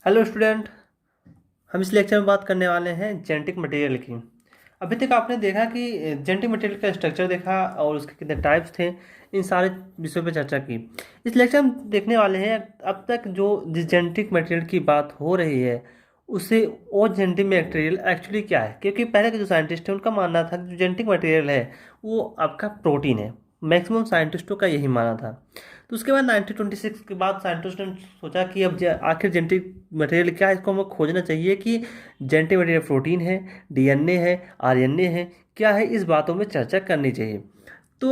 Hello student. हम इस lecture में बात करने वाले हैं जेनेटिक मटेरियल की। अभी तक आपने देखा कि जेनेटिक मटेरियल का स्ट्रक्चर देखा और उसके कितने टाइप्स थे। इन सारे विषयों पर चर्चा की। इस लेक्चर में देखने वाले हैं अब तक जो जिस जेनेटिक मटेरियल की बात हो रही है उसे वो जेनेटिक मटेरियल एक्चुअली क्या है, क्योंकि पहले के जो साइंटिस्ट हैं उनका मानना था कि जो जेनेटिक मटेरियल है वो आपका प्रोटीन है। मैक्सिमम साइंटिस्टों का यही मानना था। तो उसके बाद 1926 के बाद साइंटिस्ट ने सोचा कि अब आखिर जेनेटिक मटेरियल क्या है, इसको हमें खोजना चाहिए कि जेनेटिक मटेरियल प्रोटीन है, डीएनए है, आरएनए है, क्या है, इस बातों में चर्चा करनी चाहिए। तो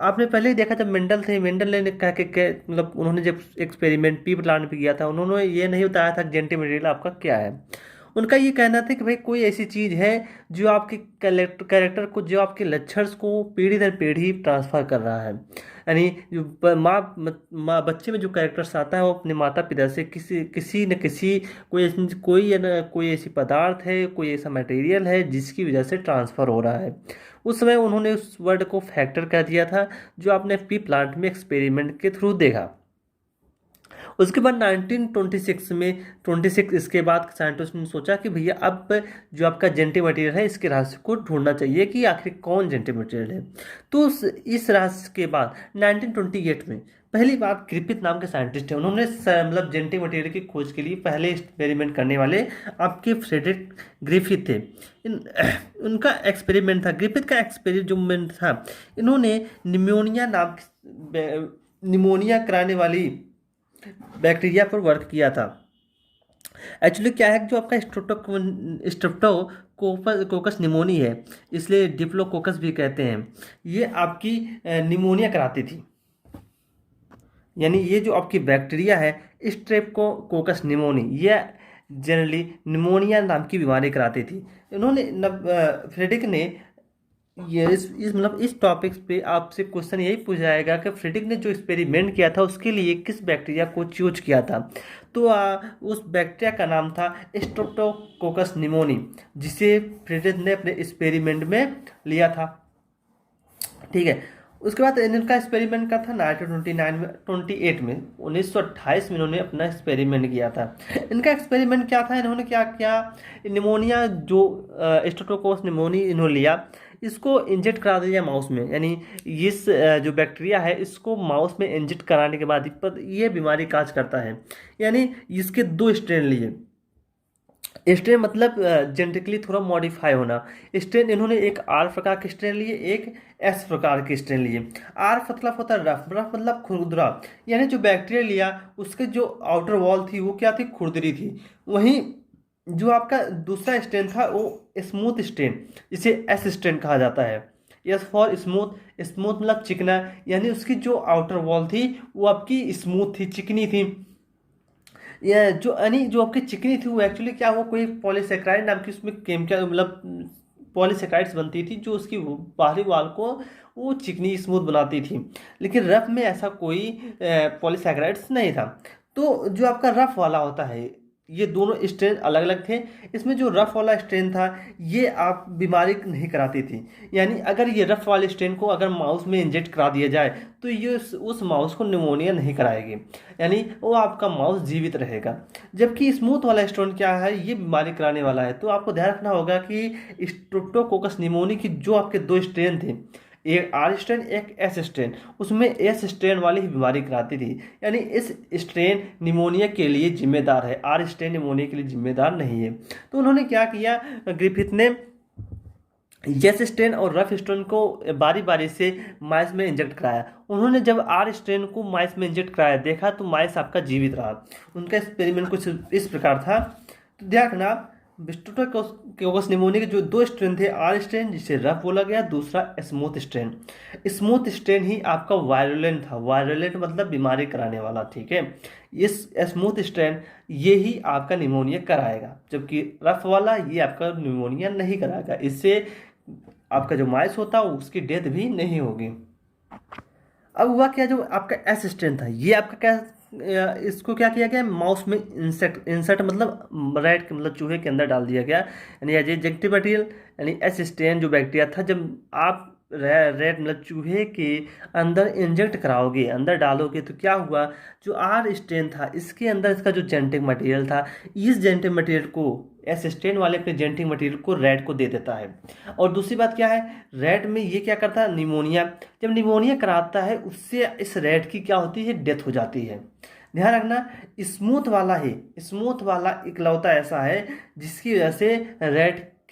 आपने पहले ही देखा जब मेंडल थे, मेंडल ने कहा कि मतलब उन्होंने जब एक्सपेरिमेंट पी प्लांट पे किया था उन्होंने ये नहीं बताया था जेनेटिक मटेरियल आपका क्या है। उनका ये कहना था कि भाई कोई ऐसी चीज़ है जो आपके कैरेक्टर को, जो आपके लक्षण को पीढ़ी दर पीढ़ी ट्रांसफर कर रहा है। यानी जो माँ बच्चे में जो कैरेक्टर्स आता है वो अपने माता पिता से किसी किसी न किसी कोई ऐसी पदार्थ है, कोई ऐसा मटेरियल है जिसकी वजह से ट्रांसफ़र हो रहा है। उस समय उन्होंने उस वर्ड को फैक्टर कह दिया था, जो आपने पी प्लांट में एक्सपेरिमेंट के थ्रू देखा। उसके बाद 1926 में 26 इसके बाद साइंटिस्ट ने सोचा कि भैया अब जो आपका जेनेटिक मटेरियल है इसके रहस्य को ढूंढना चाहिए कि आखिर कौन जेनेटिक मटेरियल है। तो इस रहस्य के बाद 1928 में पहली बार ग्रिफिथ नाम के साइंटिस्ट हैं, उन्होंने मतलब जेनेटिक मटेरियल की खोज के लिए पहले एक्सपेरिमेंट करने वाले आपके फ्रेडरिक ग्रिफिथ थे। उनका एक्सपेरिमेंट था, ग्रिफिथ का एक्सपेरिमेंट था, इन्होंने निमोनिया कराने वाली बैक्टीरिया पर वर्क किया था। एक्चुअली क्या है कि जो आपका स्ट्रेप्टोकोकस निमोनी है, इसलिए डिप्लोकोकस भी कहते हैं, ये आपकी निमोनिया कराती थी। यानी ये जो आपकी बैक्टीरिया है स्ट्रेप्टोकोकस निमोनी, ये जनरली निमोनिया नाम की बीमारी कराती थी। इन्होंने फ्रेडरिक ने ये इस मतलब इस टॉपिक पे आपसे क्वेश्चन यही पूछा जाएगा कि फ्रेडरिक ने जो एक्सपेरिमेंट किया था उसके लिए किस बैक्टीरिया को चूज किया था। तो उस बैक्टीरिया का नाम था स्ट्रेप्टोकोकस निमोनी, जिसे फ्रेडरिक ने अपने एक्सपेरिमेंट में लिया था। ठीक है। उसके बाद इनका एक्सपेरिमेंट का था 1929 में 28 में 1928 में इन्होंने अपना एक्सपेरिमेंट किया था। इनका एक्सपेरिमेंट क्या था, इन्होंने क्या किया, निमोनिया जो स्ट्रेप्टोकोकस निमोनी इन्होंने लिया, इसको इंजेक्ट करा दिया माउस में। यानी इस जो बैक्टीरिया है इसको माउस में इंजेक्ट कराने के बाद ये बीमारी काज करता है। यानी इसके दो स्ट्रेन लिए, स्ट्रेन मतलब जेनेटिकली थोड़ा मॉडिफाई होना। स्ट्रेन इन्होंने एक आर प्रकार के स्ट्रेन लिए, एक एस प्रकार के स्ट्रेन लिए। आर मतलब होता है रफ, रफ मतलब खुरदुरा। यानी जो बैक्टीरिया लिया उसके जो आउटर वॉल थी वो क्या थी, खुरदरी थी। वहीं जो आपका दूसरा स्ट्रेन था वो स्मूथ स्ट्रेन, जिसे एस स्ट्रेन कहा जाता है। एस फॉर स्मूथ, स्मूथ मतलब चिकना, यानी उसकी जो आउटर वॉल थी वो आपकी स्मूथ थी, चिकनी थी। ये जो यानी जो आपकी चिकनी थी वो एक्चुअली क्या हुआ, कोई पॉलीसेक्राइड नाम की उसमें केमिकल मतलब पॉलीसेक्राइड्स बनती थी जो उसकी बाहरी वाल को वो चिकनी स्मूथ बनाती थी। लेकिन रफ में ऐसा कोई पॉलीसेक्राइड्स नहीं था। तो जो आपका रफ वाला होता है, ये दोनों स्ट्रेन अलग अलग थे। इसमें जो रफ वाला स्ट्रेन था ये आप बीमारी नहीं कराती थी। यानी अगर ये रफ वाले स्ट्रेन को अगर माउस में इंजेक्ट करा दिया जाए तो ये उस माउस को निमोनिया नहीं कराएगी, यानी वो आपका माउस जीवित रहेगा। जबकि स्मूथ वाला स्ट्रेन क्या है, ये बीमारी कराने वाला है। तो आपको ध्यान रखना होगा कि स्ट्रेप्टोकोकस निमोनी की जो आपके दो स्ट्रेन थे, एक आर स्ट्रेन एक एस स्ट्रेन, उसमें एस स्ट्रेन वाली ही बीमारी कराती थी। यानी इस स्ट्रेन निमोनिया के लिए जिम्मेदार है, आर स्ट्रेन निमोनिया के लिए जिम्मेदार नहीं है। तो उन्होंने क्या किया, ग्रिफिथ ने यस स्ट्रेन और रफ स्ट्रेन को बारी बारी से माइस में इंजेक्ट कराया। उन्होंने जब आर स्ट्रेन को माइस में इंजेक्ट कराया, देखा तो माइस आपका जीवित रहा। उनका एक्सपेरिमेंट कुछ इस प्रकार था। तो ध्यान रखना, स्ट्रेप्टोकोकस निमोनिया के जो दो स्ट्रेन थे, आर स्ट्रेन जिसे रफ बोला गया, दूसरा स्मूथ स्ट्रेन। स्मूथ स्ट्रेन ही आपका वायरुलेंट था, वायरुलेंट मतलब बीमारी कराने वाला। ठीक है, इस स्मूथ स्ट्रेन ये ही आपका निमोनिया कराएगा, जबकि रफ वाला ये आपका निमोनिया नहीं कराएगा। इससे आपका जो माइस होता है उसकी डेथ भी नहीं होगी। अब हुआ क्या, जो आपका एस स्ट्रेन था ये आपका क्या, इसको क्या किया गया, माउस में इंसेक्ट, इंसर्ट मतलब रैट के मतलब चूहे के अंदर डाल दिया गया। यानी एज ए जेनेटिक मटेरियल, यानी एस स्ट्रेन जो बैक्टीरिया था, जब आप रेड मतलब चूहे के अंदर इंजेक्ट कराओगे, अंदर डालोगे, तो क्या हुआ, जो आर स्ट्रेन था इसके अंदर इसका जो जेनेटिक मटेरियल था, इस जेनेटिक मटेरियल को एस स्ट्रेन वाले अपने जेनेटिक मटेरियल को रेड को दे देता है। और दूसरी बात क्या है, रेड में ये क्या करता है, निमोनिया, जब निमोनिया कराता है उससे इस रेड की क्या होती है, डेथ हो जाती है। ध्यान रखना, स्मूथ वाला है, स्मूथ वाला इकलौता ऐसा है जिसकी वजह से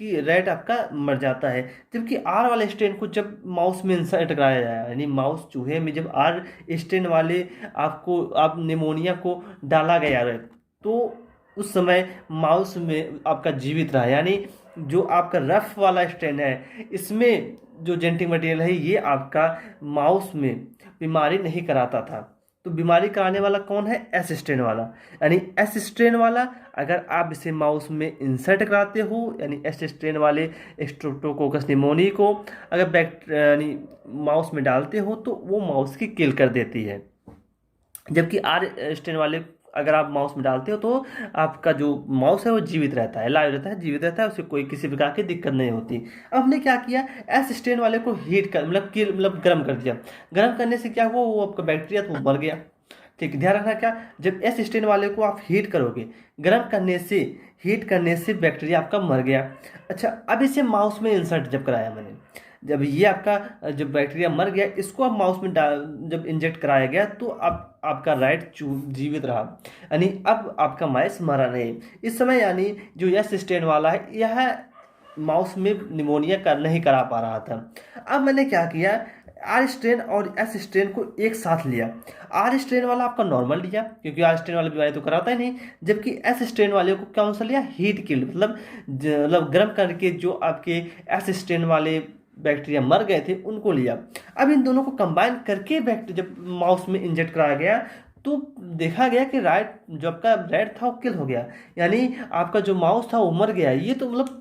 रेड आपका मर जाता है। जबकि आर वाले स्ट्रेन को जब माउस में इंसर्ट कराया जाए, यानी माउस चूहे में जब आर स्ट्रेन वाले आप निमोनिया को डाला गया है, तो उस समय माउस में आपका जीवित रहा, यानी जो आपका रफ वाला स्ट्रेन है इसमें जो जेनेटिक मटेरियल है ये आपका माउस में बीमारी नहीं कराता था। तो बीमारी कराने वाला कौन है, एस स्ट्रेन वाला। यानी एस स्ट्रेन वाला अगर आप इसे माउस में इंसर्ट कराते हो, यानी एस स्ट्रेन वाले स्ट्रेप्टोकोकस निमोनिया को अगर यानी माउस में डालते हो तो वो माउस की किल कर देती है। जबकि आर स्ट्रेन वाले अगर आप माउस में डालते हो तो आपका जो माउस है वो जीवित रहता है, लाइव रहता है, जीवित रहता है, उसे कोई किसी प्रकार की दिक्कत नहीं होती। अब हमने क्या किया, एस स्ट्रेन वाले को हीट कर मतलब गर्म कर दिया। गर्म करने से क्या हुआ, वो आपका बैक्टीरिया तो मर गया। ठीक, ध्यान रखना क्या, जब एस स्ट्रेन वाले को आप हीट करोगे, गर्म करने से, हीट करने से बैक्टीरिया आपका मर गया। अच्छा, अब इसे माउस में इंसर्ट जब कराया मैंने, जब ये आपका जब बैक्टीरिया मर गया, इसको आप माउस में जब इंजेक्ट कराया गया तो अब आपका राइट जीवित रहा, यानी अब आपका माइस मरा नहीं। इस समय यानी जो एस स्ट्रेन वाला है यह माउस में निमोनिया कर नहीं करा पा रहा था। अब मैंने क्या किया, आर स्ट्रेन और एस स्ट्रेन को एक साथ लिया। आर स्ट्रेन वाला आपका नॉर्मल लिया क्योंकि आर स्ट्रेन वाला बीमारी तो कराता ही नहीं, जबकि एस स्ट्रेन वाले को कौन सा लिया, हीट किल्ड, मतलब गर्म करके जो आपके एस स्ट्रेन वाले बैक्टीरिया मर गए थे उनको लिया। अब इन दोनों को कंबाइन करके बैक्टीरिया जब माउस में इंजेक्ट कराया गया तो देखा गया कि राइट जो आपका रेड था वो किल हो गया, यानी आपका जो माउस था वो मर गया। ये तो मतलब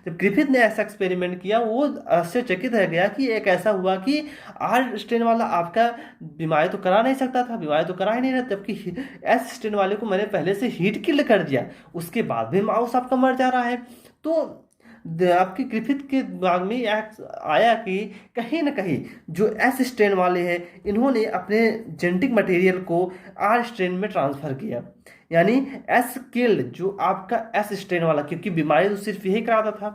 जब ग्रिफिथ ने ऐसा एक्सपेरिमेंट किया वो आश्चर्यचकित रह गया कि एक ऐसा हुआ कि आर स्ट्रेन वाला आपका बीमारी तो करा नहीं सकता था, बीमारी तो करा ही नहीं रहा, जबकि एस स्ट्रेन वाले को मैंने पहले से हीट किल कर दिया, उसके बाद भी माउस आपका मर जा रहा है। तो आपकी ग्रिफिथ के दिमाग में आया कि कहीं ना कहीं जो एस स्ट्रेन वाले हैं इन्होंने अपने जेनेटिक मटेरियल को आर स्ट्रेन में ट्रांसफ़र किया, यानी एस किल्ड जो आपका एस स्ट्रेन वाला, क्योंकि बीमारी तो सिर्फ यही कराता था,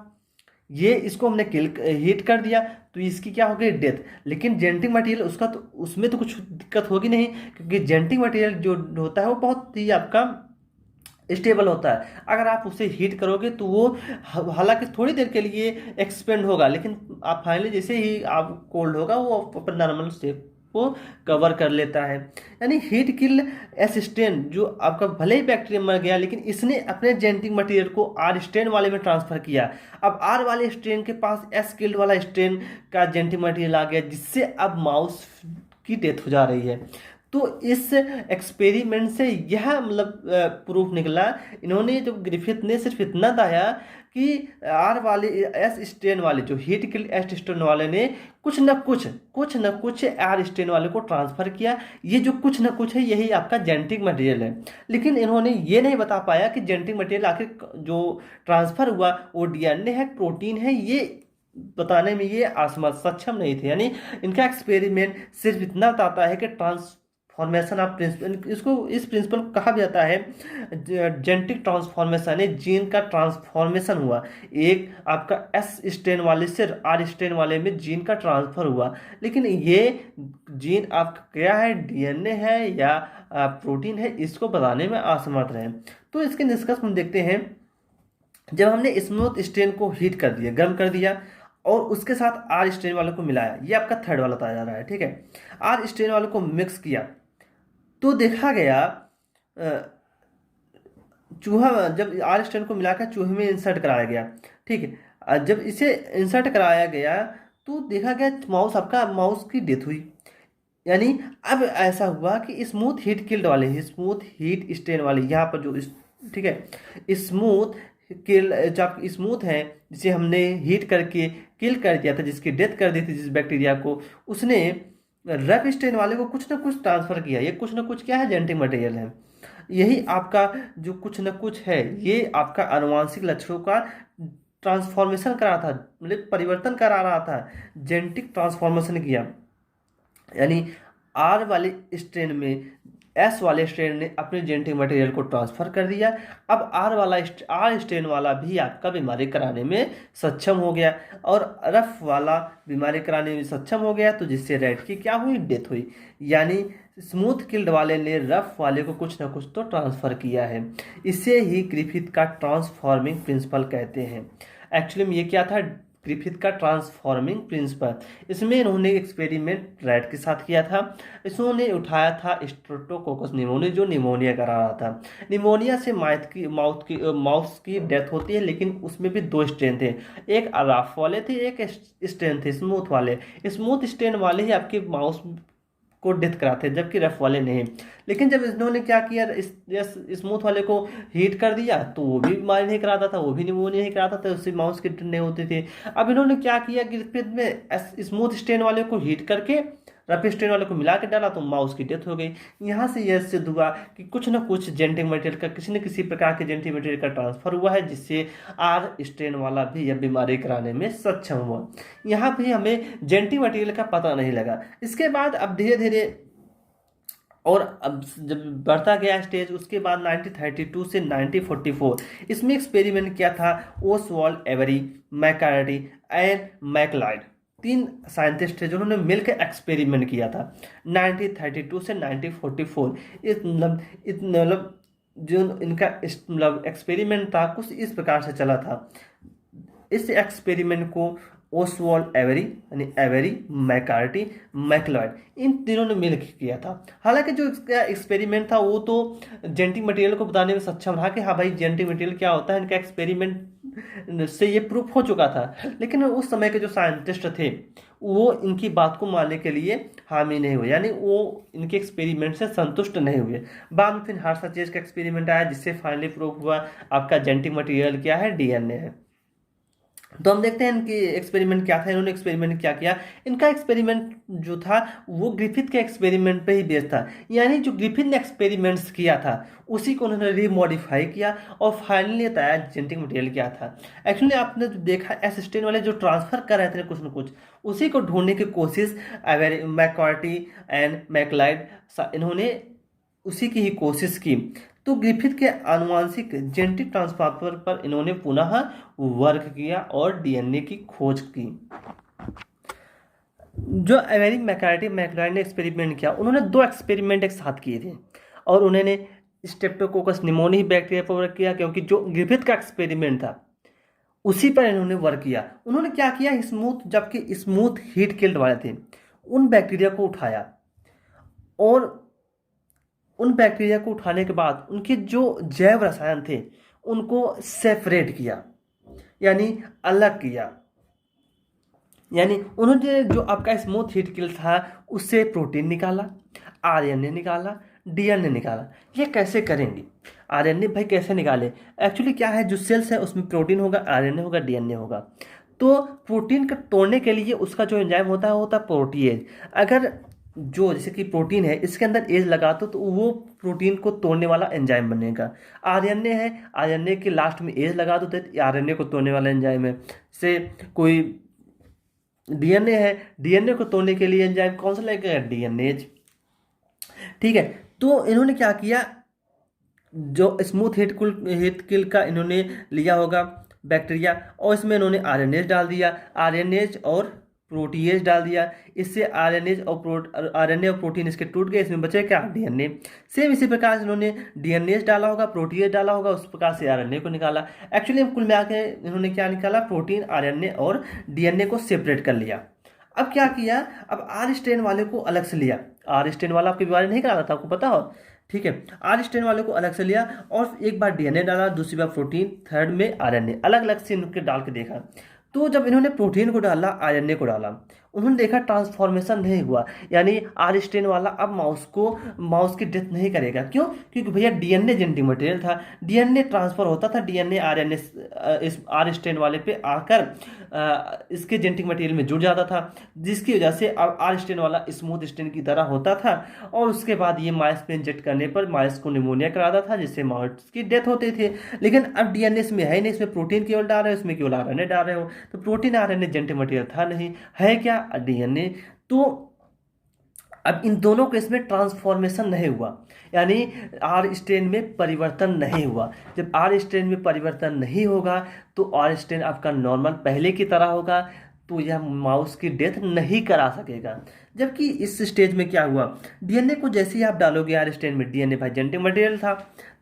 ये इसको हमने किल हीट कर दिया तो इसकी क्या हो गई, डेथ। लेकिन जेनेटिक मटेरियल उसका तो उसमें तो कुछ दिक्कत होगी नहीं, क्योंकि जेनेटिक मटेरियल जो होता है वो बहुत ही आपका स्टेबल होता है। अगर आप उसे हीट करोगे तो वो हालांकि थोड़ी देर के लिए एक्सपेंड होगा, लेकिन आप फाइनली जैसे ही आप कोल्ड होगा वो अपन नॉर्मल स्टेप को कवर कर लेता है। यानी हीट किल एस स्ट्रेन जो आपका भले ही बैक्टीरिया मर गया लेकिन इसने अपने जेनेटिक मटेरियल को आर स्ट्रेन वाले में ट्रांसफ़र किया। अब आर वाले स्ट्रेन के पास एस किल्ड वाला स्ट्रेन का जेनेटिक मटेरियल आ गया जिससे अब माउस की डेथ हो जा रही है। तो इस एक्सपेरिमेंट से यह मतलब प्रूफ निकला, इन्होंने जो ग्रिफिथ ने सिर्फ इतना बताया कि आर वाले एस स्ट्रेन वाले जो हीट किल्ड एस स्ट्रेन वाले ने कुछ न कुछ आर स्ट्रेन वाले को ट्रांसफ़र किया। ये जो कुछ न कुछ है यही आपका जेनेटिक मटेरियल है, लेकिन इन्होंने ये नहीं बता पाया कि जेनेटिक मटेरियल आखिर जो ट्रांसफ़र हुआ वो डीएनए है, प्रोटीन है, ये बताने में ये सक्षम नहीं थे। यानी इनका एक्सपेरिमेंट सिर्फ इतना बताता है कि ट्रांसफॉर्मेशन ऑफ प्रिंसिपल, इसको इस प्रिंसिपल को कहा जाता है जेनेटिक ट्रांसफॉर्मेशन, है जीन का ट्रांसफॉर्मेशन हुआ, एक आपका एस स्ट्रेन वाले से आर स्ट्रेन वाले में जीन का ट्रांसफर हुआ, लेकिन ये जीन आपका क्या है, डीएनए है या प्रोटीन है, इसको बताने में असमर्थ रहे। तो इसके निष्कर्ष हम देखते हैं, जब हमने स्मूथ स्ट्रेन को हीट कर दिया, गर्म कर दिया और उसके साथ आर स्ट्रेन वाले को मिलाया, ये आपका थर्ड वाला बताया जा रहा है, ठीक है। आर स्ट्रेन वाले को मिक्स किया तो देखा गया चूहा, जब आर स्ट्रेन को मिलाकर चूहे में इंसर्ट कराया गया, ठीक है, जब इसे इंसर्ट कराया गया तो देखा गया माउस की डेथ हुई। यानी अब ऐसा हुआ कि स्मूथ हीट किल्ड वाले, स्मूथ हीट स्ट्रेन वाले यहाँ पर जो ठीक है, स्मूथ किल जो आप स्मूथ है जिसे हमने हीट करके किल कर दिया था, जिसकी डेथ कर दी थी जिस बैक्टीरिया को, उसने रफ स्ट्रेन वाले को कुछ ना कुछ ट्रांसफ़र किया। ये कुछ ना कुछ क्या है, जेनेटिक मटेरियल है। यही आपका जो कुछ ना कुछ है ये आपका आनुवांशिक लक्षणों का ट्रांसफॉर्मेशन करा था, मतलब परिवर्तन करा रहा था, जेनेटिक ट्रांसफॉर्मेशन किया। यानी आर वाले स्ट्रेन में एस वाले स्ट्रेन ने अपने जेनेटिक मटेरियल को ट्रांसफर कर दिया। अब आर स्ट्रेन वाला भी आपका बीमारी कराने में सक्षम हो गया और रफ वाला बीमारी कराने में सक्षम हो गया, तो जिससे रैट की क्या हुई, डेथ हुई। यानी स्मूथ किल्ड वाले ने रफ वाले को कुछ ना कुछ तो ट्रांसफर किया है। इसे ही ग्रिफिथ का ट्रांसफॉर्मिंग प्रिंसिपल कहते हैं। एक्चुअली में ये क्या था, ग्रिफिथ का ट्रांसफॉर्मिंग प्रिंसिपल। इसमें इन्होंने एक्सपेरिमेंट रैट के साथ किया था। इन्होंने उठाया था स्ट्रेप्टोकोकस निमोनिया, जो निमोनिया करा रहा था। निमोनिया से माउथ की डेथ होती है, लेकिन उसमें भी दो स्ट्रेन थे, एक रफ वाले थे, एक स्ट्रेन थे स्मूथ वाले। स्मूथ स्ट्रेन वाले ही आपके माउस को डेथ कराते हैं, जबकि रफ वाले नहीं। लेकिन जब इन्होंने क्या किया, स्मूथ वाले को हीट कर दिया तो वो भी बीमारी नहीं कराता था, वो भी निमोनिया नहीं कराता था, उससे माउस की डेथ नहीं होती थी। अब इन्होंने क्या किया कि में स्मूथ स्ट्रेन वाले को हीट करके रफ स्ट्रेन वाले को मिला के डाला, तो माउस की डेथ हो गई। यहाँ से यह सिद्ध हुआ कि कुछ ना कुछ जेनेटिक मटेरियल का, किसी न किसी प्रकार के जेनेटिक मटेरियल का ट्रांसफर हुआ है, जिससे आर स्ट्रेन वाला भी यह बीमारी कराने में सक्षम हुआ। यहाँ भी हमें जेनेटिक मटेरियल का पता नहीं लगा। इसके बाद अब धीरे धीरे और अब जब बढ़ता गया स्टेज, उसके बाद 1932 से 1944 इसमें एक्सपेरिमेंट किया था ओसवाल्ड एवरी, मैककार्टी एंड मैकलाइड। तीन साइंटिस्ट थे जिन्होंने मिलकर एक्सपेरिमेंट किया था 1932 से 1944। मतलब जो इनका मतलब एक्सपेरिमेंट था कुछ इस प्रकार से चला था। इस एक्सपेरिमेंट को ओसवाल्ड एवरी, यानी एवरी, मैककार्टी, मैकलॉयड, इन तीनों ने मिलकर किया था। हालांकि जो इसका एक्सपेरिमेंट था वो तो जेनेटिक मटेरियल को बताने में सक्षम रहा कि हाँ भाई जेनेटिक मटेरियल क्या होता है, इनका एक्सपेरिमेंट से ये प्रूफ हो चुका था। लेकिन उस समय के जो साइंटिस्ट थे वो इनकी बात को मानने के लिए हामी नहीं हुए, यानी वो इनके एक्सपेरिमेंट से संतुष्ट नहीं हुए। बाद में फिर हार्साचेज का एक्सपेरिमेंट आया, जिससे फाइनली प्रूफ हुआ आपका जेनेटिक मटेरियल क्या है, डीएनए है। तो हम देखते हैं इनकी एक्सपेरिमेंट क्या था, इन्होंने एक्सपेरिमेंट क्या किया। इनका एक्सपेरिमेंट जो था वो ग्रिफिथ के एक्सपेरिमेंट पे ही बेस्ड था, यानी जो ग्रिफिथ ने एक्सपेरिमेंट्स किया था उसी को उन्होंने रीमॉडिफाई किया और फाइनली बताया जेनेटिक मटेरियल क्या था। एक्चुअली आपने जो देखा असिस्टेंट वाले जो ट्रांसफर कर रहे थे कुछ न कुछ, उसी को ढूंढने की कोशिश मैककार्टी एंड मैकलाइड, इन्होंने उसी की ही कोशिश की। तो ग्रिफिथ के आनुवांशिक जेनेटिक ट्रांसफर पर इन्होंने पुनः वर्क किया और डीएनए की खोज की। जो एवरी, मैककार्टी, मैकलॉयड ने एक्सपेरिमेंट किया, उन्होंने दो एक्सपेरिमेंट एक साथ किए थे और उन्होंने स्ट्रेप्टोकोकस निमोनिया बैक्टीरिया पर वर्क किया, क्योंकि जो ग्रिफिथ का एक्सपेरिमेंट था उसी पर इन्होंने वर्क किया। उन्होंने क्या किया, जबकि स्मूथ हीट किल्ड वाले थे, उन बैक्टीरिया को उठाया और उन बैक्टीरिया को उठाने के बाद उनके जो जैव रसायन थे उनको सेपरेट किया, यानी अलग किया। यानी उन्होंने जो आपका स्मूथ हीट किल था उससे प्रोटीन निकाला, आरएनए निकाला, डीएनए निकाला। ये कैसे करेंगे, आरएनए भाई कैसे निकाले। एक्चुअली क्या है, जो सेल्स है उसमें प्रोटीन होगा, आरएनए होगा, डीएनए होगा। तो प्रोटीन को तोड़ने के लिए उसका जो एंजाइम होता है वो होता है प्रोटीएज। अगर जो जैसे कि प्रोटीन है इसके अंदर एज लगा तो वो प्रोटीन को तोड़ने वाला एंजाइम बनेगा। आरएनए है, आरएनए के लास्ट में एज लगा दो तो आरएनए को तोड़ने वाला एंजाइम है। से कोई डीएनए है, डीएनए को तोड़ने के लिए एंजाइम कौन सा लगेगा, डीएनएज। ठीक है, तो इन्होंने क्या किया, जो स्मूथ हीट किल का इन्होंने लिया होगा बैक्टीरिया और इसमें इन्होंने आरएनएज डाल दिया, आरएनएज और प्रोटीएज डाल दिया। इससे आरएनए और प्रोटीन इसके टूट गए, इसमें बचे क्या, डीएनए। सेम इसी प्रकार से इन्होंने डीएनए डाला होगा, प्रोटीएज डाला होगा, उस प्रकार से आरएनए को निकाला। एक्चुअली कुल मिला के इन्होंने क्या निकाला, प्रोटीन, आरएनए और डीएनए को सेपरेट कर लिया। अब क्या किया, अब आर स्ट्रेन वाले को अलग से लिया। आर स्ट्रेन वाला आपकी बीमारी नहीं कराता था, आपको पता हो, ठीक है। आर स्ट्रेन वाले को अलग से लिया और एक बार डीएनए डाला, दूसरी बार प्रोटीन, थर्ड में आरएनए, अलग अलग से इनके डाल के देखा। तो जब इन्होंने प्रोटीन को डाला, आरएनए को डाला, उन्होंने देखा ट्रांसफॉर्मेशन नहीं हुआ, यानी आर स्टेन वाला अब माउस की डेथ नहीं करेगा। क्यों? क्योंकि भैया डीएनए जेनेटिक मटेरियल था, डीएनए ट्रांसफर होता था, डीएनए आरएनए इस आर स्टेन वाले पे आकर इसके जेनेटिक मटेरियल में जुड़ जाता था, जिसकी वजह से अब आर स्टेन वाला स्मूथ स्टेन की तरह होता था, और उसके बाद ये माइस पे इंजेक्ट करने पर माइस को निमोनिया कराता था, जिससे माउस की डेथ होती थी। लेकिन अब डीएनए इसमें है ही नहीं, इसमें प्रोटीन केवल डाल रहे हो, इसमें केवल आरएनए डाल रहे हो, तो प्रोटीन आरएनए जेनेटिक मटेरियल था नहीं, है क्या? डीएनए। तो अब इन दोनों केस में ट्रांसफॉर्मेशन नहीं हुआ, यानी आर स्ट्रेन में परिवर्तन नहीं हुआ। जब आर स्ट्रेन में परिवर्तन नहीं होगा तो आर स्ट्रेन आपका नॉर्मल पहले की तरह होगा, तो यह माउस की डेथ नहीं करा सकेगा। जबकि इस स्टेज में क्या हुआ, डीएनए को जैसे ही आप डालोगे आर स्ट्रेन में, डीएनए भाई जेनेटिक मटेरियल था,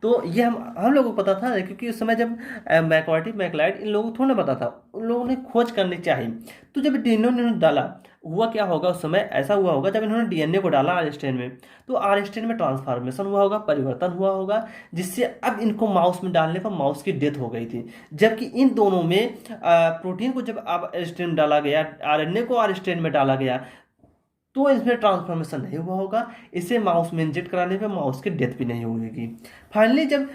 तो ये हम लोगों को पता था, क्योंकि उस समय जब मैकॉर्टी मैकलाइड इन लोगों को थोड़ा पता था, उन लोगों ने खोज करनी चाहिए। तो जब डीएनए ने डाला, हुआ क्या होगा उस समय, ऐसा हुआ होगा जब इन्होंने डीएनए को डाला आर स्ट्रेन में, तो आर स्ट्रेन में ट्रांसफॉर्मेशन हुआ होगा, परिवर्तन हुआ होगा, जिससे अब इनको माउस में डालने पर माउस की डेथ हो गई थी। जबकि इन दोनों में प्रोटीन को जब आर स्ट्रेन में डाला गया, आरएनए को आर स्ट्रेन में डाला गया, तो इसमें ट्रांसफॉर्मेशन नहीं हुआ होगा, इसे माउस में इंजेक्ट कराने पे माउस की डेथ भी नहीं होगी। फाइनली जब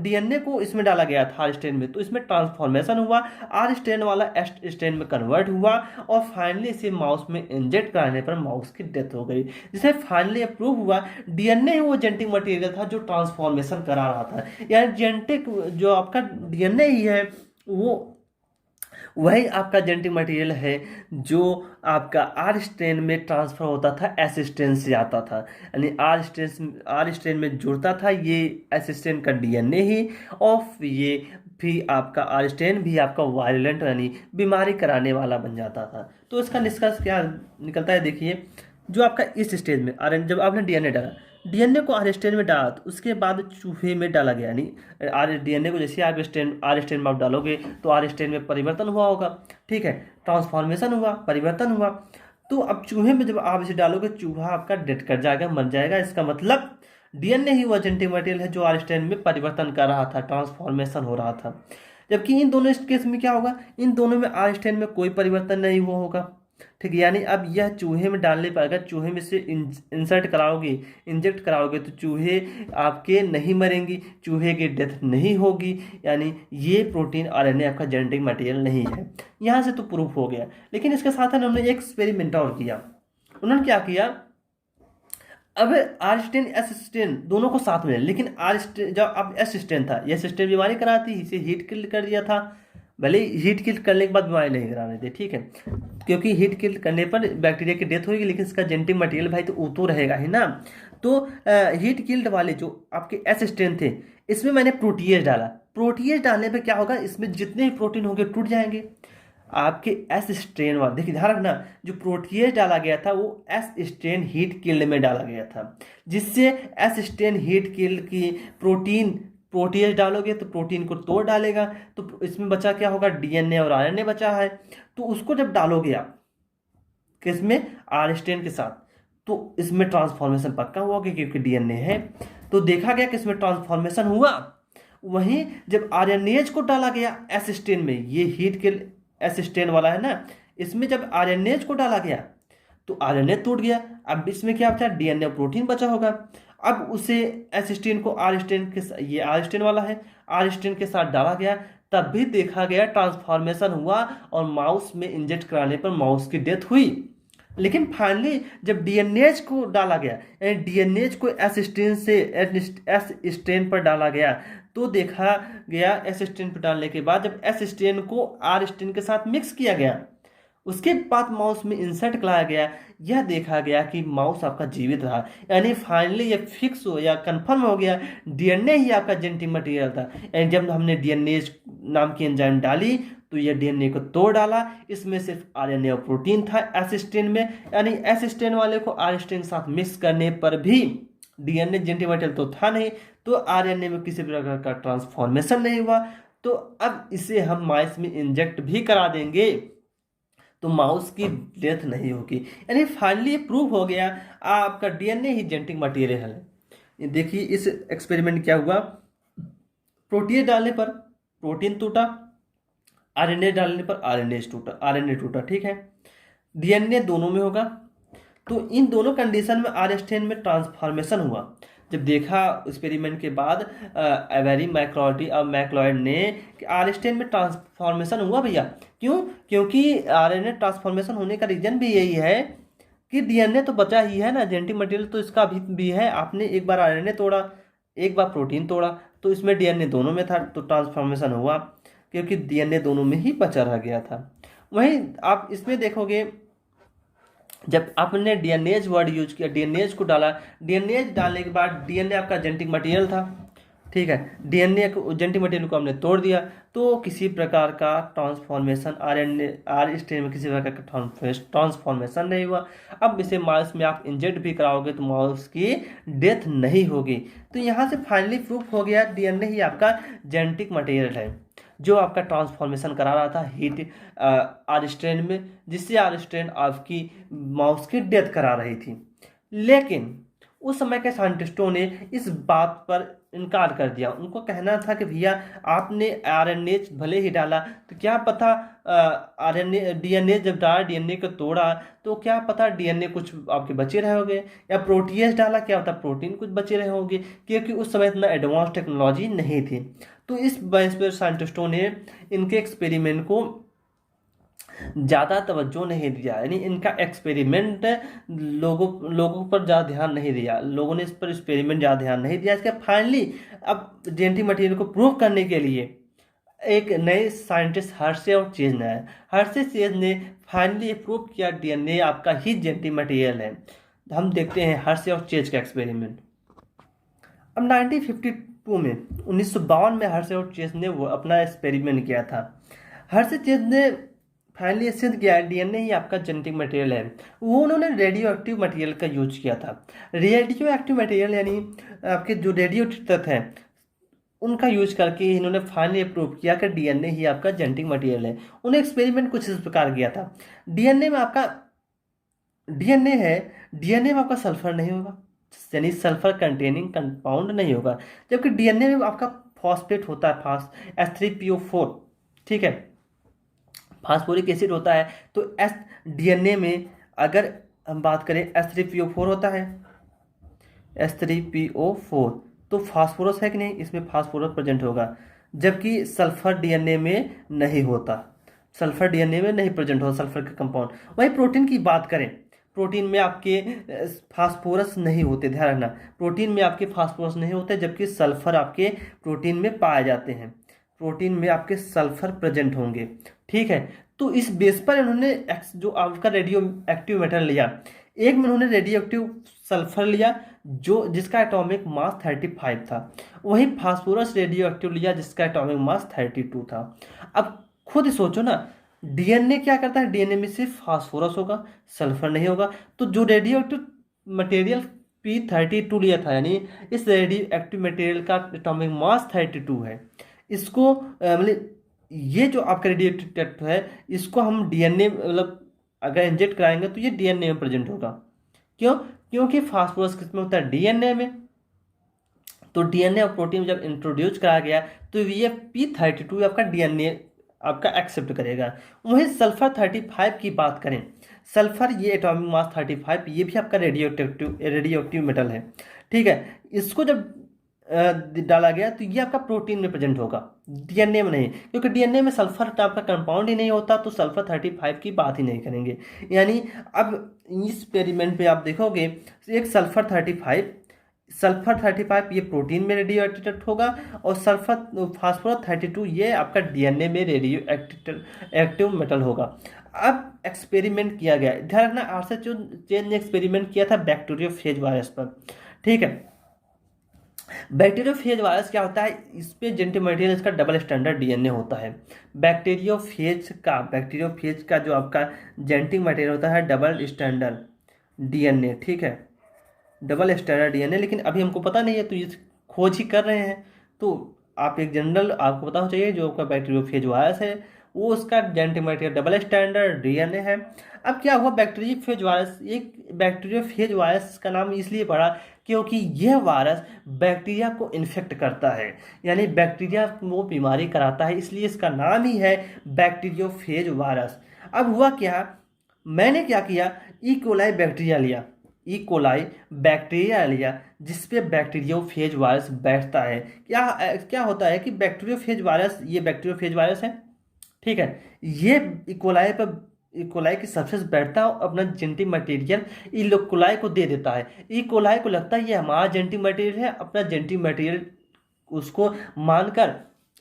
डीएनए को इसमें डाला गया था आर स्ट्रेन में, तो इसमें ट्रांसफॉर्मेशन हुआ, आर स्ट्रेन वाला एस स्ट्रेन में कन्वर्ट हुआ, और फाइनली इसे माउस में इंजेक्ट कराने पर माउस की डेथ हो गई, जिसे फाइनली प्रूव हुआ डीएनए ही वो जेनेटिक मटेरियल था जो ट्रांसफॉर्मेशन करा रहा था। यानी जेनेटिक जो आपका डीएनए ही है, वो वही आपका जेनेटिक मटेरियल है जो आपका आर स्ट्रेन में ट्रांसफर होता था, एस स्ट्रेन से आता था, यानी आर स्ट्रेन में जुड़ता था ये एस स्ट्रेन का डीएनए ही, और ये भी आपका आर स्ट्रेन भी आपका वायलेंट यानी बीमारी कराने वाला बन जाता था। तो इसका निष्कर्ष क्या निकलता है, देखिए, जो आपका इस स्टेज में जब आपने डीएनए डाला, डीएनए को आर स्ट्रेन में डाला, तो उसके बाद चूहे में डाला गया, यानी डीएनए को जैसे आर स्ट्रेन में आप डालोगे तो आर स्ट्रेन में परिवर्तन हुआ होगा, ठीक है, ट्रांसफॉर्मेशन हुआ, परिवर्तन हुआ। तो अब चूहे में जब आप इसे डालोगे, चूहा आपका डेड कर जाएगा, मर जाएगा। इसका मतलब डीएनए ही वह जेनेटिक मटेरियल है जो आर स्ट्रेन में परिवर्तन कर रहा था, ट्रांसफॉर्मेशन हो रहा था। जबकि इन दोनों केस में क्या होगा, इन दोनों में आर स्ट्रेन में कोई परिवर्तन नहीं हुआ होगा, ठीक है। यानी अब यह चूहे में डालने पर, अगर चूहे में से इंसर्ट कराओगे, इंजेक्ट कराओगे, तो चूहे आपके नहीं मरेंगी, चूहे की डेथ नहीं होगी, यानी ये प्रोटीन आरएनए आपका जेनेटिक मटेरियल नहीं है। यहाँ से तो प्रूफ हो गया। लेकिन इसके साथ उन्होंने एक एक्सपेरिमेंट और किया। उन्होंने क्या किया, अब आर स्टेन एस स्टेन दोनों को साथ में, लेकिन आर स्टेन जब अब एस स्टेन था, यह स्टेन बीमारी कराती, इसे हीट किल कर दिया था। भले हीट किल करने के बाद बीमारी नहीं कराने थे, ठीक है, क्योंकि हीट किल करने पर बैक्टीरिया की डेथ होगी, लेकिन इसका जेनेटिक मटेरियल भाई तो वो तो रहेगा ही ना। तो हीट किल्ड वाले जो आपके एस स्टेन थे, इसमें मैंने प्रोटीएज डाला। प्रोटीएज डालने पे क्या होगा, इसमें जितने भी प्रोटीन होंगे टूट जाएंगे। आपके एस स्ट्रेन वाला, देखिए ध्यान रखना, जो प्रोटीएज डाला गया था वो एस स्ट्रेन हीट किल्ड में डाला गया था, जिससे एस स्ट्रेन हीट किल्ड की प्रोटीएज डालोगे तो प्रोटीन को तोड़ डालेगा, तो इसमें बचा क्या होगा, डीएनए और आरएनए बचा है। तो उसको जब डालोगे आप किसमें, आर स्ट्रेन के साथ, तो इसमें ट्रांसफॉर्मेशन पक्का हुआ क्योंकि डीएनए है। तो देखा गया कि इसमें ट्रांसफॉर्मेशन हुआ। वहीं जब आरएनएज को डाला गया एस स्ट्रेन में, ये हीट के एस स्ट्रेन वाला है ना, इसमें जब आरएनएज को डाला गया तो आरएनए टूट गया। अब इसमें क्या बचा, डीएनए प्रोटीन बचा होगा। अब उसे एस स्ट्रेन को आर स्ट्रेन के, ये आर स्ट्रेन वाला है, आर स्ट्रेन के साथ डाला गया, तब भी देखा गया ट्रांसफॉर्मेशन हुआ, और माउस में इंजेक्ट कराने पर माउस की डेथ हुई। लेकिन फाइनली जब डीएनएज को डाला गया, यानी डीएनएज को एस स्ट्रेन से एस स्ट्रेन पर डाला गया, तो देखा गया एस स्ट्रेन पर डालने के बाद जब एस स्ट्रेन को आर स्ट्रेन के साथ मिक्स किया गया, उसके बाद माउस में इंसर्ट कराया गया, यह देखा गया कि माउस आपका जीवित रहा। यानी फाइनली ये फिक्स हो या कंफर्म हो गया, डीएनए ही आपका जेनेटिक मटेरियल था। यानी जब हमने डीएनए नाम की एंजाइम डाली तो यह डीएनए को तोड़ डाला, इसमें सिर्फ आरएनए और प्रोटीन था एस स्ट्रेन में, यानी एस स्ट्रेन वाले को आर स्ट्रेन के साथ मिक्स करने पर भी डीएनए जेनेटिक मटेरियल तो था नहीं, तो आरएनए में किसी प्रकार का ट्रांसफॉर्मेशन नहीं हुआ। तो अब इसे हम माउस में इंजेक्ट भी करा देंगे तो माउस की डेथ नहीं होगी। यानी फाइनली प्रूव हो गया आपका डीएनए ही जेनेटिक मटेरियल है। देखिए इस एक्सपेरिमेंट क्या हुआ, प्रोटीन डालने पर प्रोटीन टूटा, आरएनए डालने पर आरएनए टूटा, ठीक है। डीएनए दोनों में होगा। तो इन दोनों कंडीशन में आर स्ट्रेन में ट्रांसफॉर्मेशन हुआ। जब देखा एक्सपेरिमेंट के बाद एवेरी मैक्लॉडी और मैक्लॉयड ने कि आर स्ट्रेन में ट्रांसफॉर्मेशन हुआ भैया। क्यों? क्योंकि आरएनए ट्रांसफॉर्मेशन होने का रीजन भी यही है कि डीएनए तो बचा ही है ना, जेनेटिक मटेरियल तो इसका भी है। आपने एक बार आरएनए तोड़ा, एक बार प्रोटीन तोड़ा, तो इसमें डीएनए दोनों में था, तो ट्रांसफॉर्मेशन हुआ क्योंकि डीएनए दोनों में ही बचा रह गया था। वहीं आप इसमें देखोगे, जब आपने डीएनएज वर्ड यूज किया, डीएनएज को डाला, डीएनएज डालने के बाद डीएनए आपका जेनेटिक मटेरियल था, ठीक है। डीएनए को, जेनेटिक मटेरियल को हमने तोड़ दिया, तो किसी प्रकार का ट्रांसफॉर्मेशन आरएनए आर स्ट्रेन में किसी प्रकार का ट्रांसफॉर्मेशन नहीं हुआ। अब इसे माउस में आप इंजेक्ट भी कराओगे तो माउस की डेथ नहीं होगी। तो यहाँ से फाइनली प्रूफ हो गया डीएनए ही आपका जेनेटिक मटेरियल है जो आपका ट्रांसफॉर्मेशन करा रहा था हीट आर स्ट्रेन में, जिससे आर स्ट्रेन आपकी माउस की डेथ करा रही थी। लेकिन उस समय के साइंटिस्टों ने इस बात पर इनकार कर दिया। उनको कहना था कि भैया आपने आरएनए भले ही डाला, तो क्या पता आरएनए डीएनए जब डाला, डीएनए को तोड़ा, तो क्या पता डीएनए कुछ आपके बचे रहे होंगे, या प्रोटीएज डाला क्या पता प्रोटीन कुछ बचे रहे होंगे, क्योंकि उस समय इतना एडवांस टेक्नोलॉजी नहीं थी। तो इस बेस पर साइंटिस्टों ने इनके एक्सपेरिमेंट को ज़्यादा तवज्जो नहीं दिया, यानी इनका एक्सपेरिमेंट लोगों पर ज़्यादा ध्यान नहीं दिया, लोगों ने इस पर एक्सपेरिमेंट ज़्यादा ध्यान नहीं दिया। इसके फाइनली अब जेनेटिक मटेरियल को प्रूव करने के लिए एक नए साइंटिस्ट हर्शे और चेज ने आए। हर्शे चेज ने फाइनली प्रूव किया डीएनए आपका ही जेनेटिक मटेरियल है। हम देखते हैं हर्शे और चेज का एक्सपेरिमेंट। अब 1952 में 1952 में हर्शे और चेज ने वो अपना एक्सपेरिमेंट किया था। हर्शे चेज ने फाइनली सिद्ध किया डीएनए ही आपका जेनेटिक मटेरियल है। वो उन्होंने रेडियो एक्टिव मटेरियल का यूज किया था। रेडियो एक्टिव मटेरियल यानी आपके जो रेडियो तत्व हैं उनका यूज करके इन्होंने फाइनली प्रूव किया कि डीएनए ही आपका जेनेटिक मटेरियल है। उन्हें एक्सपेरिमेंट कुछ इस प्रकार किया था। डीएनए में आपका डीएनए है, डीएनए में आपका सल्फर नहीं होगा, यानी सल्फर कंटेनिंग कंपाउंड नहीं होगा, जबकि डीएनए में आपका फॉस्फेट होता है, H3PO4, ठीक है, फास्फोरिक एसिड होता है। तो एस डीएनए में अगर हम बात करें H3PO4 होता है, H3PO4, तो फास्फोरस है कि नहीं, इसमें फास्फोरस प्रेजेंट होगा, जबकि सल्फर डीएनए में नहीं होता, सल्फर डीएनए में नहीं प्रेजेंट होता सल्फर का कंपाउंड। वही प्रोटीन की बात करें, प्रोटीन में आपके फास्फोरस नहीं होते, ध्यान रखना, प्रोटीन में आपके फास्फोरस नहीं होते, जबकि सल्फर आपके प्रोटीन में पाए जाते हैं, प्रोटीन में आपके सल्फर प्रेजेंट होंगे, ठीक है। तो इस बेस पर इन्होंने जो आपका रेडियो एक्टिव मेटल लिया, एक में उन्होंने रेडियो एक्टिव सल्फर लिया जो जिसका एटॉमिक मास 35 था, वही फास्फोरस रेडियो एक्टिव लिया जिसका एटॉमिक मास 32 था। अब खुद सोचो ना, डीएनए क्या करता है, डीएनए में सिर्फ फास्फोरस होगा, सल्फर नहीं होगा। तो जो रेडियो एक्टिव मटेरियल P32 लिया था, यानी इस रेडियो एक्टिव मटेरियल का एटॉमिक मास 32 है, इसको मतलब ये जो आपका रेडियोएक्टिव तत्व है इसको हम डीएनए मतलब अगर इंजेक्ट कराएंगे तो ये डीएनए में प्रेजेंट होगा। क्यों? क्योंकि फास्फोरस किसमें होता है, डीएनए में। तो डीएनए और प्रोटीन जब इंट्रोड्यूस कराया गया तो ये P32 आपका डीएनए आपका एक्सेप्ट करेगा। वहीं सल्फर 35 की बात करें, सल्फर ये एटॉमिक मास 35, ये भी आपका रेडियोएक्टिव मेटल है, ठीक है। इसको जब डाला गया तो ये आपका प्रोटीन में प्रेजेंट होगा, डीएनए में नहीं, क्योंकि डीएनए में सल्फर टाइप का कंपाउंड ही नहीं होता, तो सल्फर 35 की बात ही नहीं करेंगे। यानी अब इस एक्सपेरिमेंट में आप देखोगे एक सल्फर 35 ये प्रोटीन में रेडियो एक्टिव होगा, और सल्फर फास्फोरस 32 ये आपका डीएनए में रेडियो एक्टिव मेटल होगा। अब एक्सपेरिमेंट किया गया, ध्यान रखना, आर्से चेन ने एक्सपेरिमेंट किया था बैक्टीरियोफेज वायरस पर, ठीक है। बैक्टीरियोफेज वायरस क्या होता है, इस पे जेनेटिक मटेरियल इसका डबल स्टैंडर्ड डीएनए होता है। बैक्टीरियोफेज का जो आपका जेनेटिक मटेरियल होता है डबल स्टैंडर्ड डीएनए, ठीक है, डबल स्टैंडर्ड डीएनए। लेकिन अभी हमको पता नहीं है, तो ये खोज ही कर रहे हैं। तो आप एक जनरल आपको पता होना चाहिए जो आपका बैक्टीरियोफेज वायरस है वो उसका genetic material double standard DNA है। अब क्या हुआ, बैक्टीरियोफेज वायरस, एक बैक्टीरियोफेज वायरस का नाम इसलिए पड़ा क्योंकि यह वायरस बैक्टीरिया को इन्फेक्ट करता है, यानी बैक्टीरिया को बीमारी कराता है, इसलिए इसका नाम ही है बैक्टीरियोफेज वायरस। अब हुआ क्या, मैंने क्या किया, ई कोलाई बैक्टीरिया लिया, ई कोलाई बैक्टीरिया लिया, जिस पे बैक्टीरियोफेज वायरस बैठता है। क्या क्या होता है कि बैक्टीरियोफेज वायरस, ये बैक्टीरियोफेज वायरस है, ठीक है, ये इकोलाई पर, इकोलाई की सरफेस बैठता है और अपना जेनेटिक मटेरियल इकोलाई को दे देता है। इकोलाई को लगता है ये हमारा जेनेटिक मटेरियल है, अपना जेनेटिक मटेरियल उसको मानकर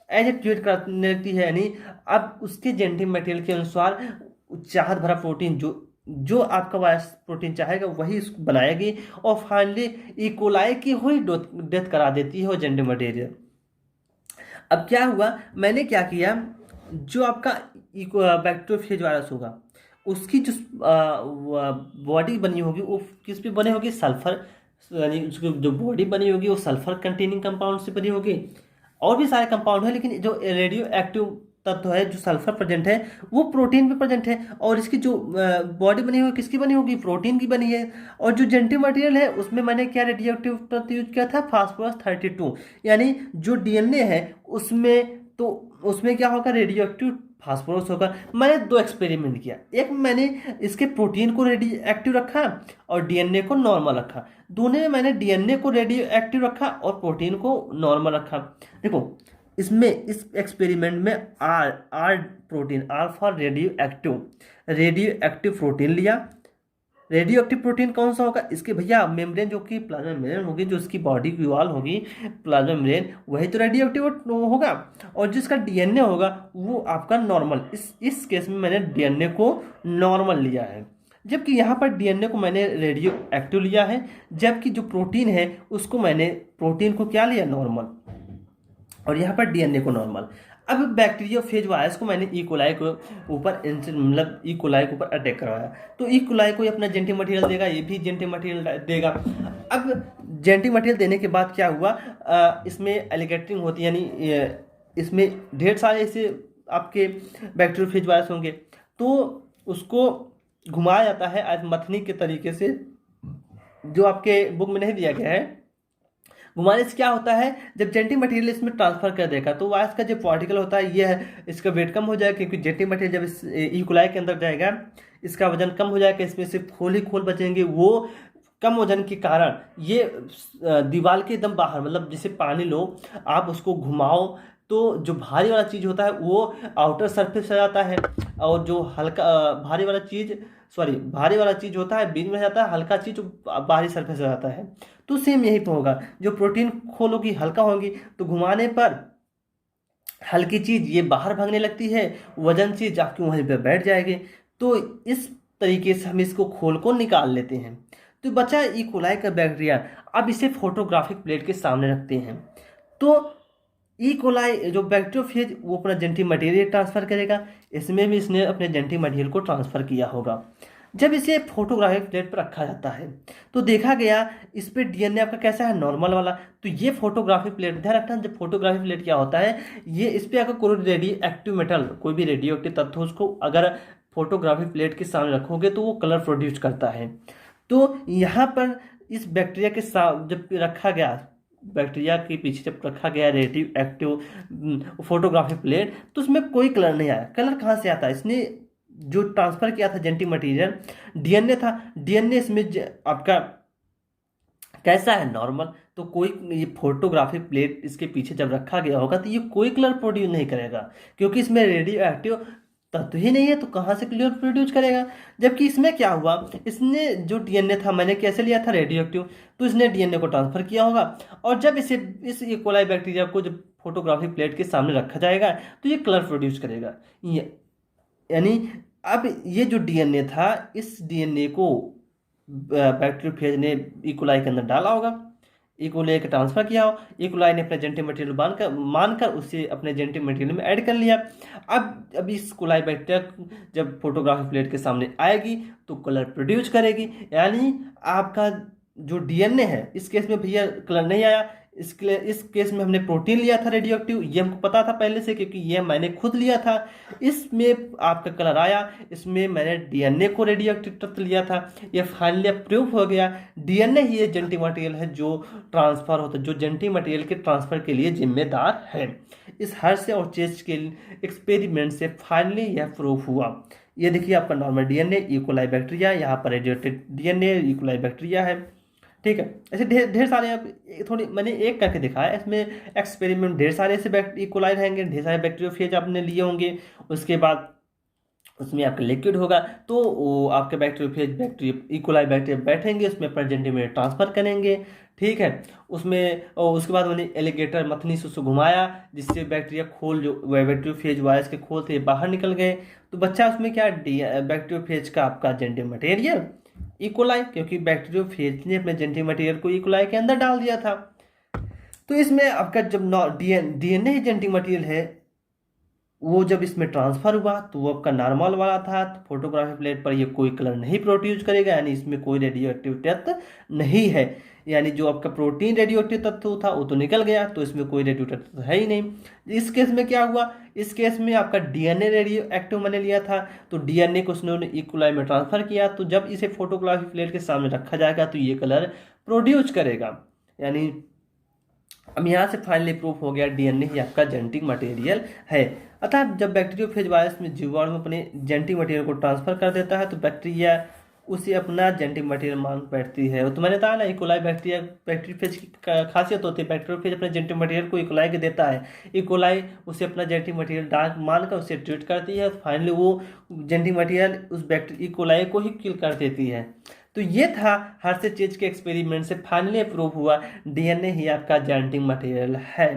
एज ए ट्रीट करने लगती है। यानी अब उसके जेनेटिक मटेरियल के अनुसार चाहत भरा प्रोटीन, जो जो आपका वायरस प्रोटीन चाहेगा वही इसको बनाएगी, और फाइनली इकोलाई की हुई डेथ करा देती है वो जेनेटिक मटेरियल। अब क्या हुआ, मैंने क्या किया, जो आपका बैक्टीरियोफेज वायरस होगा उसकी जो बॉडी बनी होगी वो किस पे बनी होगी, सल्फर, यानी उसकी जो बॉडी बनी होगी वो सल्फर कंटेनिंग कंपाउंड से बनी होगी। और भी सारे कंपाउंड है, लेकिन जो रेडियो एक्टिव तत्व है, जो सल्फर प्रेजेंट है, वो प्रोटीन पे प्रेजेंट है। और इसकी जो बॉडी बनी होगी किसकी बनी होगी, प्रोटीन की बनी है। और जो जेनेटिक मटेरियल है उसमें मैंने क्या रेडियो एक्टिव तत्व यूज किया था, फास्फोरस 32, यानी जो डीएनए है उसमें, तो उसमें क्या होगा, रेडियो एक्टिव फास्फोरस होगा। मैंने दो एक्सपेरिमेंट किया, एक मैंने इसके प्रोटीन को रेडियो एक्टिव रखा और डीएनए को नॉर्मल रखा। दोनों में मैंने डीएनए को रेडियो एक्टिव रखा और प्रोटीन को नॉर्मल रखा। देखो इसमें, इस एक्सपेरिमेंट में R R protein, R for radioactive protein लिया। रेडियो एक्टिव प्रोटीन कौन सा होगा, इसके भैया मेम्ब्रेन, जो कि प्लाज्मा मेम्ब्रेन होगी, जो इसकी बॉडी की वॉल होगी प्लाज्मा मेम्ब्रेन, वही तो रेडियो एक्टिव होगा। और जिसका डीएनए होगा वो आपका नॉर्मल। इस केस में मैंने डीएनए को नॉर्मल लिया है, जबकि यहाँ पर डीएनए को मैंने रेडियो एक्टिव लिया है, जबकि जो प्रोटीन है उसको मैंने, प्रोटीन को क्या लिया, नॉर्मल, और यहाँ पर डीएनए को नॉर्मल। अब बैक्टीरियोफेज वायरस को मैंने ई कोलाई को ऊपर, मतलब ई कोलाई के ऊपर अटैक करवाया, तो ई कोलाई को अपना जेनेटिक मटेरियल देगा, ये भी जेनेटिक मटेरियल देगा। अब जेनेटिक मटेरियल देने के बाद क्या हुआ, इसमें एलिगेटिंग होती है, यानी इसमें ढेर सारे ऐसे आपके बैक्टीरियोफेज वायरस होंगे, तो उसको घुमाया जाता है आज मथनी के तरीके से, जो आपके बुक में नहीं दिया गया है। घुमाने से क्या होता है, जब जेनेटिक मटेरियल इसमें ट्रांसफर कर देगा तो वायरस का जो पार्टिकल होता है ये है, इसका वेट कम हो जाएगा, क्योंकि जेनेटिक मटेरियल जब इस इकोलाई के अंदर जाएगा इसका वजन कम हो जाएगा, इसमें सिर्फ खोल ही खोल बचेंगे। वो कम वजन के कारण ये दीवार के एकदम बाहर, मतलब जैसे पानी लो आप उसको घुमाओ तो जो भारी वाला चीज़ होता है वो आउटर सरफेस आ जाता है, और जो हल्का भारी वाला चीज़ होता है बीच में जाता है, हल्का चीज़ बाहरी सरफेस आ जाता है। तो सेम यही पे होगा, जो प्रोटीन खोलोगी हल्का होगी तो घुमाने पर हल्की चीज़ ये बाहर भागने लगती है, वजन चीज़ आपकी वहीं पे बैठ जाएगी। तो इस तरीके से हम इसको खोल को निकाल लेते हैं। तो बचा ई कोलाई का बैक्टीरिया। अब इसे फोटोग्राफिक प्लेट के सामने रखते हैं, तो ई कोलाई जो बैक्टीरियोफेज वो अपना जेनेटिक मटेरियल ट्रांसफ़र करेगा, इसमें भी इसने अपने जेनेटिक मटेरियल को ट्रांसफ़र किया होगा। जब इसे फोटोग्राफिक प्लेट पर रखा जाता है तो देखा गया इस पर डीएनए आपका कैसा है, नॉर्मल वाला। तो ये फोटोग्राफिक प्लेट, ध्यान रखना, जब फोटोग्राफिक प्लेट क्या होता है, ये इस पर अगर कोई रेडियो एक्टिव मेटल, कोई भी रेडियो एक्टिव तत्व उसको अगर फोटोग्राफिक प्लेट के सामने रखोगे तो वो कलर प्रोड्यूस करता है। तो यहाँ पर इस बैक्टीरिया के साथ जब रखा गया, बैक्टीरिया के पीछे जब रखा गया रेडियो एक्टिव फोटोग्राफिक प्लेट, तो उसमें कोई कलर नहीं आया। कलर कहाँ से आता है, इसने जो ट्रांसफर किया था जेनेटिक मटेरियल, डीएनए था, डीएनए इसमें आपका कैसा है, नॉर्मल। तो कोई ये फोटोग्राफिक प्लेट इसके पीछे जब रखा गया होगा तो ये कोई कलर प्रोड्यूस नहीं करेगा, क्योंकि इसमें रेडियो एक्टिव तत्व ही नहीं है, तो कहाँ से कलर प्रोड्यूस करेगा। जबकि इसमें क्या हुआ, इसने जो डीएनए था, मैंने कैसे लिया था, रेडियो एक्टिव, तो इसने डीएनए को ट्रांसफर किया होगा, और जब इसे इस ई कोलाई बैक्टीरिया को जब फोटोग्राफिक प्लेट के सामने रखा जाएगा तो ये कलर प्रोड्यूस करेगा। यानी अब ये जो डीएनए था, इस डीएनए को बैक्टीरियोफेज ने ई कोलाई के अंदर डाला होगा, ई कोलाई का ट्रांसफर किया हो, ई कोलाई ने अपना जेनेटिक मटेरियल मानकर उसे अपने जेनेटिक मटेरियल में ऐड कर लिया। अब इस कोलाई बैक्टीरिया जब फोटोग्राफिक प्लेट के सामने आएगी तो कलर प्रोड्यूस करेगी। यानी आपका जो डीएनए है, इस केस में भैया कलर नहीं आया, इस केस में हमने प्रोटीन लिया था रेडियो एक्टिव, ये हमको पता था पहले से, क्योंकि ये मैंने खुद लिया था। इसमें आपका कलर आया, इसमें मैंने डीएनए को रेडियो एक्टिव तत्व लिया था। ये फाइनली प्रूव हो गया, डीएनए ही ये जेनेटिक मटेरियल है जो ट्रांसफर होता है, जो जेनेटिक मटेरियल के ट्रांसफर के लिए जिम्मेदार है। इस हर्ष और चेस्ट के एक्सपेरिमेंट से फाइनली यह प्रूफ हुआ। ये देखिए आपका नॉर्मल डीएनए, इकोलाई बैक्टीरिया, यहाँ पर रेडियोएक्टिव डीएनए, इकोलाई बैक्टीरिया है। ठीक है, ऐसे ढेर ढेर सारे आप थोड़ी मैंने एक करके दिखाया, इसमें एक्सपेरिमेंट ढेर सारे ऐसे इकोलाई रहेंगे, ढेर सारे बैक्टीरियोफेज आपने लिए होंगे। उसके बाद उसमें आपका लिक्विड होगा, तो वो आपके बैक्टीरियोफेज बैक्टीरिया इकोलाई बैक्टीरिया बैठेंगे, उसमें अपना जेंटी ट्रांसफर करेंगे। ठीक है, उसमें और उसके बाद मैंने एलिगेटर मथनी से उसको घुमाया, जिससे बैक्टीरिया खोल जो बैक्टीरियोफेज वायरस के खोल थे बाहर निकल गए। तो बच्चा उसमें क्या बैक्टीरियोफेज का आपका जेनेटिक मटेरियल इकोलाई, क्योंकि बैक्टीरियोफेज ने अपने जेनेटिक मटेरियल को इकोलाई के अंदर डाल दिया था। तो इसमें आपका जब डीएनए ही जेनेटिक मटेरियल है, वो जब इसमें ट्रांसफर हुआ तो वो आपका नॉर्मल वाला था, तो फोटोग्राफी प्लेट पर ये कोई कलर नहीं प्रोड्यूस करेगा, यानी इसमें कोई रेडियो एक्टिव तत्व नहीं है। यानी जो आपका प्रोटीन रेडियो एक्टिव तत्व था वो तो निकल गया, तो इसमें कोई रेडियो तत्व है ही नहीं। इस केस में क्या हुआ, इस केस में आपका डीएनए रेडियो एक्टिव मैंने लिया था, तो डीएनए को उसने इकोलाई में ट्रांसफर किया, तो जब इसे फोटोग्राफी प्लेट के सामने रखा जाएगा तो ये कलर प्रोड्यूस करेगा। यानी अब यहाँ से फाइनली प्रूफ हो गया डीएनए ही आपका जेनेटिक मटेरियल है। अतः जब बैक्टीरियोफेज वायरस में जीवाणु अपने जेनेटिक मटेरियल को ट्रांसफर कर देता है, तो बैक्टीरिया उसे अपना जेनेटिक मटेरियल मान बैठती है। तो मैंने कहा ना, इकोलाई बैक्टीरियोफेज की खासियत होती है, बैक्टीरियोफेज अपने जेनेटिक मटेरियल को इकोलाई के देता है, इकोलाई उसे अपना जेनेटिक मटेरियल डार्क मानकर उसे ट्रीट करती है, फाइनली वो जेनेटिक मटेरियल उस इकोलाई को ही किल कर देती है। तो ये था हर्षे-चेज के एक्सपेरिमेंट से फाइनली प्रूव हुआ डीएनए ही आपका जेनेटिक मटेरियल है।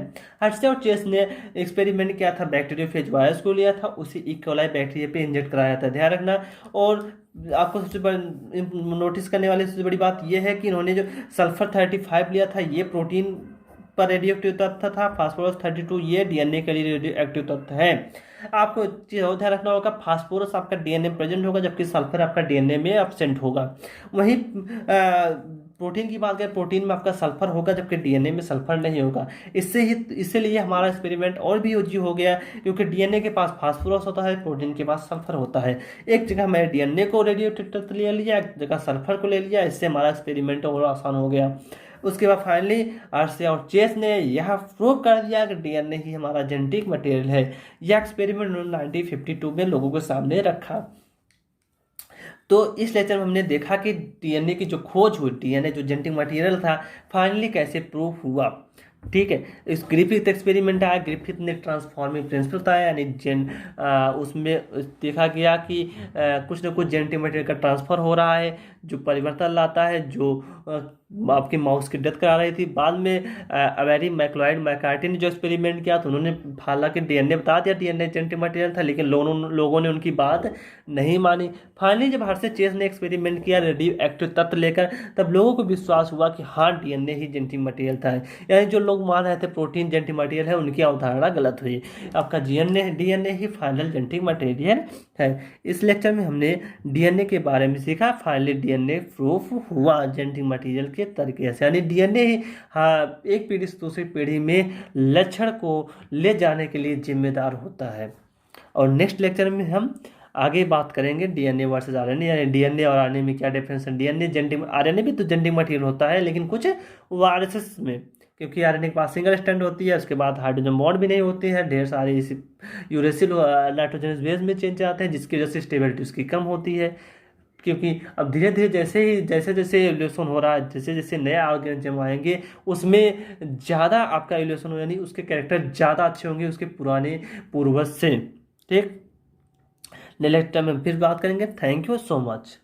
हर्षे और चेज ने एक्सपेरिमेंट किया था, बैक्टीरियोफेज वायरस को लिया था, उसी इकोलाई बैक्टीरिया पे इंजेक्ट कराया था, ध्यान रखना। और आपको सबसे बड़ी नोटिस करने वाली सबसे बड़ी बात यह है कि इन्होंने जो सल्फर 35 लिया था, ये प्रोटीन पर रेडियो एक्टिव तत्व था, फास्फोरस 32 ये डीएनए के लिए रेडियो एक्टिव तत्व है। आपको चीज़ और ध्यान रखना होगा, फास्फोरस आपका डीएनए में प्रेजेंट होगा, जबकि सल्फर आपका डीएनए में एब्सेंट होगा। वहीं प्रोटीन की बात करें, प्रोटीन में आपका सल्फर होगा, जबकि डीएनए में सल्फर नहीं होगा। इसीलिए हमारा एक्सपेरिमेंट और भी यूजी हो गया, क्योंकि डीएनए के पास फास्फोरस होता है, प्रोटीन के पास सल्फर होता है। एक जगह मैंने डीएनए को रेडियो तत्व ले लिया, एक जगह सल्फर को ले लिया, इससे हमारा एक्सपेरिमेंट और आसान हो गया। उसके बाद फाइनली हर्षे और चेज ने यह प्रूव कर दिया कि डीएनए ही हमारा जेनेटिक मटेरियल है। यह एक्सपेरिमेंट उन्होंने 1952 में लोगों के सामने रखा। तो इस लेक्चर में हमने देखा कि डीएनए की जो खोज हुई, डीएनए जो जेनेटिक मटेरियल था, फाइनली कैसे प्रूव हुआ। ठीक है, इस ग्रिफिथ एक्सपेरिमेंट आया, ग्रिफिथ ने ट्रांसफॉर्मिंग प्रिंसिपल बताया, यानी उसमें देखा गया कि कुछ न कुछ जेनेटिक मटेरियल का ट्रांसफर हो रहा है, जो परिवर्तन लाता है, जो आपकी माउस की डेथ करा रही थी। बाद में अवेरी मैक्लॉइड मैकार्टी ने जो एक्सपेरिमेंट किया, तो उन्होंने हालांकि डीएनए बता दिया, डीएनए जेनेटिक मटेरियल था, लेकिन लोगों ने उनकी बात नहीं मानी। फाइनली जब हर्षे चेज ने एक्सपेरिमेंट किया रेडियो एक्टिव तत्व लेकर, तब लोगों को विश्वास हुआ कि हाँ, डीएनए ही जेनेटिक मटेरियल था। यानी जो लोग मान रहे थे प्रोटीन जेनेटिक मटेरियल है, उनकी अवधारणा गलत हुई। आपका डीएनए ही फाइनल जेनेटिक मटेरियल है। इस लेक्चर में हमने डीएनए के बारे में सीखा, फाइनली डीएनए प्रूफ हुआ जेनेटिक मटेरियल के तरीके से, यानी डीएनए ही हाँ एक पीढ़ी से दूसरी पीढ़ी में लक्षण को ले जाने के लिए जिम्मेदार होता है। और नेक्स्ट लेक्चर में हम आगे बात करेंगे डीएनए वर्सेस आरएनए, यानी डीएनए और आरएनए में क्या डिफरेंस है। डीएनए जेनेटिक, आरएनए भी तो जेनेटिक मटेरियल होता है, लेकिन कुछ वायरसेस में, क्योंकि आरएनए के पास सिंगल स्ट्रैंड होती है, उसके बाद हाइड्रोजन बॉन्ड भी नहीं होती है, ढेर सारे इसी यूरेसिल नाइट्रोजनस बेस में चेंज आते हैं, जिसकी वजह से स्टेबिलिटी उसकी कम होती है। क्योंकि अब धीरे धीरे जैसे जैसे एवोल्यूशन हो रहा है, जैसे जैसे नए ऑर्गेनिज्म आएंगे, उसमें ज़्यादा आपका एवोल्यूशन हो, यानी उसके कैरेक्टर ज़्यादा अच्छे होंगे उसके पुराने पूर्वज से। ठीक, नेक्स्ट टाइम में फिर बात करेंगे। Thank you so much.